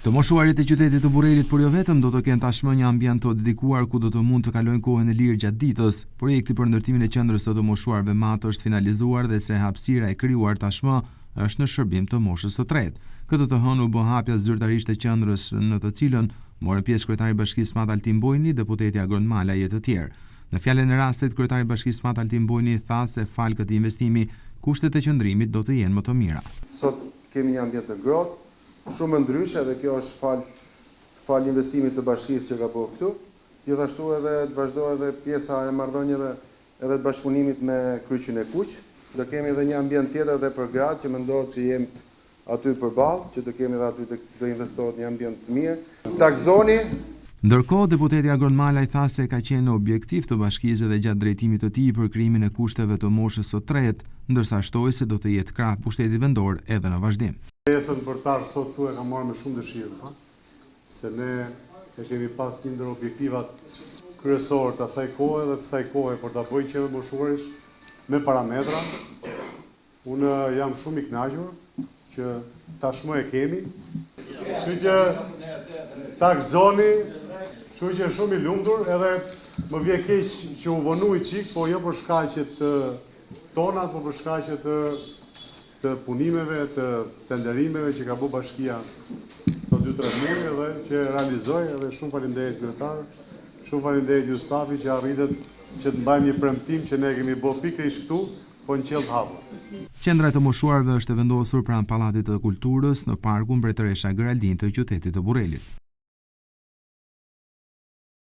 Të moshuarit e qytetit të Burrelit, por jo vetëm, do të kenë tashmë një ambient të dedikuar ku do të mund të kalojnë kohën e lirë gjatë ditës. Projekti për ndërtimin e qendrës së të moshuarve Matë është finalizuar dhe se hapësira e krijuar tashmë është në shërbim të moshës së tretë. Këtë të hënë u bë hapja zyrtarisht e qendrës, në të cilën morën pjesë kryetari i Bashkisë Matë Altin Bojni, deputeti Agron Mala e të tjerë. Në fjalën e rastit, kryetari i Bashkisë Matë Altin Bojni tha se fal këtij investimi, kushtet e qëndrimit do të jenë më të mira. Sot kemi një ambient të ngrohtë, shumë ndryshe, dhe kjo është fal investimit të bashkisë që ka bërë këtu. Gjithashtu edhe të vazhdojë edhe pjesa e marrëdhënieve edhe të bashkëpunimit me Kryqin e Kuq. Do kemi edhe një ambient tjetër edhe për gratë që mendohet që jemi aty përballë, që do kemi edhe aty do investohet një ambient të mirë. Takzoni. Ndërkohë, deputeti Agron Mala i tha se ka qenë objektiv të bashkisë dhe gjatë drejtimit të tij për krijimin e kushteve të moshës së tretë, ndërsa shtoi se do të jetë krah pushteti vendor edhe në vazhdim. Pjesën bërtar sot tu e ka marrë me shumë dëshirë, se ne e kemi pas një ndër objektivat kryesorë të asaj kohe dhe të asaj kohe për ta bëjë qendrën moshuarish me parametra. Unë jam shumë i kënaqur që tashmë e kemi. Kështu që takzoni, kështu që shumë i lumtur, edhe më vjen keq që u vonui çik, po jo për shkaqet tona, po për shkaqet të punimeve, të tenderimeve që ka bërë bashkia të 2-3 muaj dhe që realizoi, edhe shumë faleminderit kryetar, shumë faleminderit ju stafi që arritet që të mbajmë një premtim që ne kemi bërë pikërisht këtu, po në qellë të hapur. Qendra e të moshuarve është e vendosur pranë Pallatit të Kulturës në parkun Mbretëresha Geraldin të qytetit të Burrelit.